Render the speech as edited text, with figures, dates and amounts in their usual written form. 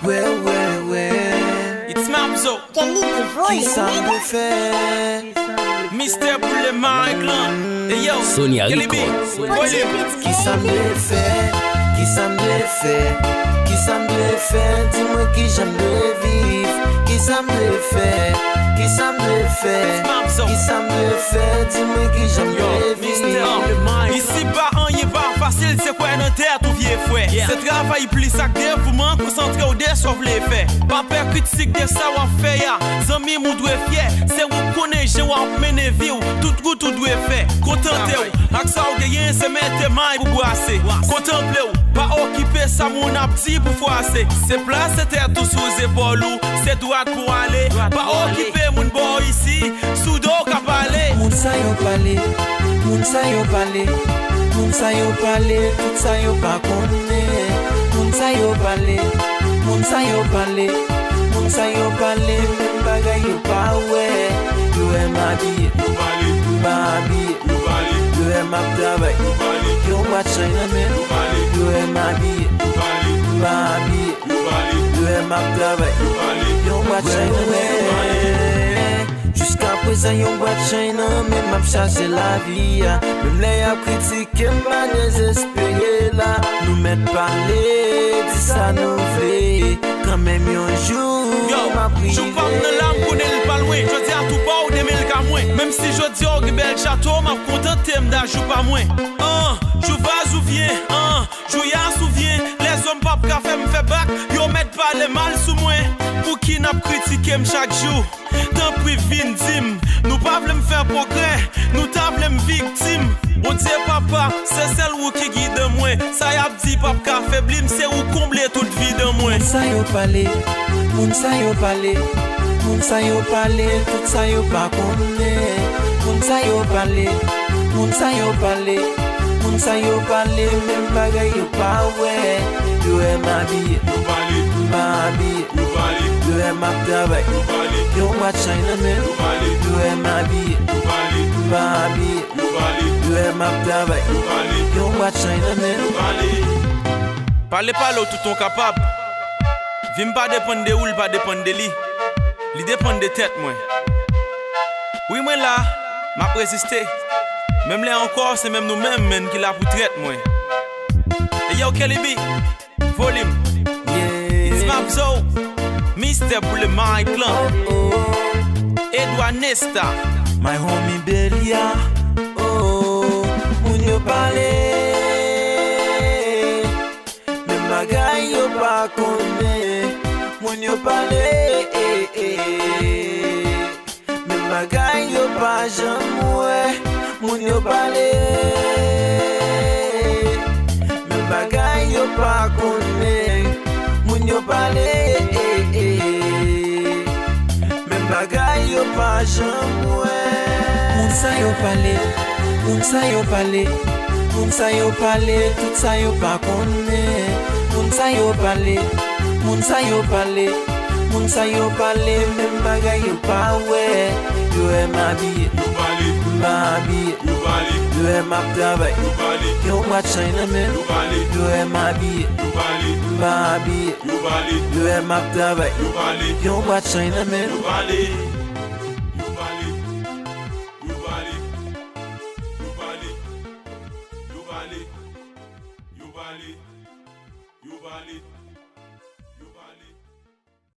Ouais. It's Mamzo. Qui ça me fait? Mister pour les Marie-Clan. Et yo, Sonia Kelly B. Records. Volume. Qui ça me fait? Qui ça me fait? Qui ça me fait? Dis-moi qui j'aime vivre. Qui ça me fait? Qui ça me fait? Mamzo. Qui ça me fait? Dis-moi qui j'aime Mister, vivre. ici pas un yé pas facile, c'est quoi dans terre tout vieux frère. C'est travail plus sac dévouement, concentré au dé sauf les faits. Pas peur critique de ça ou fait ya. Zami mou doit fier, c'est vous connaissez ou mener vie ou tout goût tout doit faire. Contentez ou, ak ça ou gagner c'est mettre maille pour brasser. Contemplez ou, pas occuper ça mon abdi pour froisser. C'est place c'est terre tout sous épaules ou, c'est droite pour aller. Pas occuper mon boy ici, sous dos qu'a parler. Moun sa yo pale, moun sa yo pale, moun sa yo pale, tout sa yo pa konne. Moun sa yo pale, moun sa yo pale, moun sa yo pale, men bagay yo pa we. Yo em habillé, mba habillé, yo em ap travay, yo mba chayna men. Yo em habillé, mba habillé, yo em ap travay, yo mba chayna men. Jusqu'à présent, yon boit chaîne, même m'a cherché la vie. Même les a critiqué, m'a désespéré là. Nous mettre parler, dis ça nous fait. Quand même yon jour, m'a privé. Je parle de l'âme, connaît le pas loin. Je dis à tout pas ou des mille qu'à moins. Même si je dis au bel château, m'a contenté m'dajou pas moins. Je vas ou viens, je y'a souviens. Les hommes pap café me fait bac, yo met pas les mal sous moi. Pour qui n'a critiqué chaque jour. Tant pis vin dim, nous pas voulons faire progrès, nous ta voulons victime. On dit papa, c'est celle où qui guide moi. Ça y a dit papa qu'a faibli, c'est où combler toute vie de moi. Moun sa yo pale, moun sa yo pale, moun sa yo pale, tout sa yo pa konne. Moun sa yo pale, moun sa yo pale, moun sa yo pale, men bagay yo pa we. Yo em habillé, mba habillé, yo em ap travay, yo mba chayna men. Yo em habillé, mba habillé, yo em ap travay, yo mba chayna men. Parlez pas là tout ton capable. Vim pas dépendre de ou, pas dépendre de lui. Li dépend de tête moi. Oui moi là, m'a résisté. Même là encore, c'est même nous-mêmes men qui la pour traite moi. Et yo Kelly B, volume. It's Mamzo, Mister pour le Marie-Clan. Edouard Nesta, My homie Belia, moun yo pale, men bagay yo pa konne. Moun yo pale, men bagay yo pa jamwe. Moun yo pale, men bagay yo pa konne. Moun yo pale, men bagay yo pa jamwe. Moun sa yo pale, moun sa yo pale, moun sa yo pale, tout sa yo pa konne. Moun sa yo pale, moun sa yo pale, moun sa yo pale, men bagay yo pa we. Yo em habillé, mba habillé, yo em ap travay, yo mba chayna men. Yo em habillé, mba habillé, yo em ap travay, yo mba chayna men. You valid.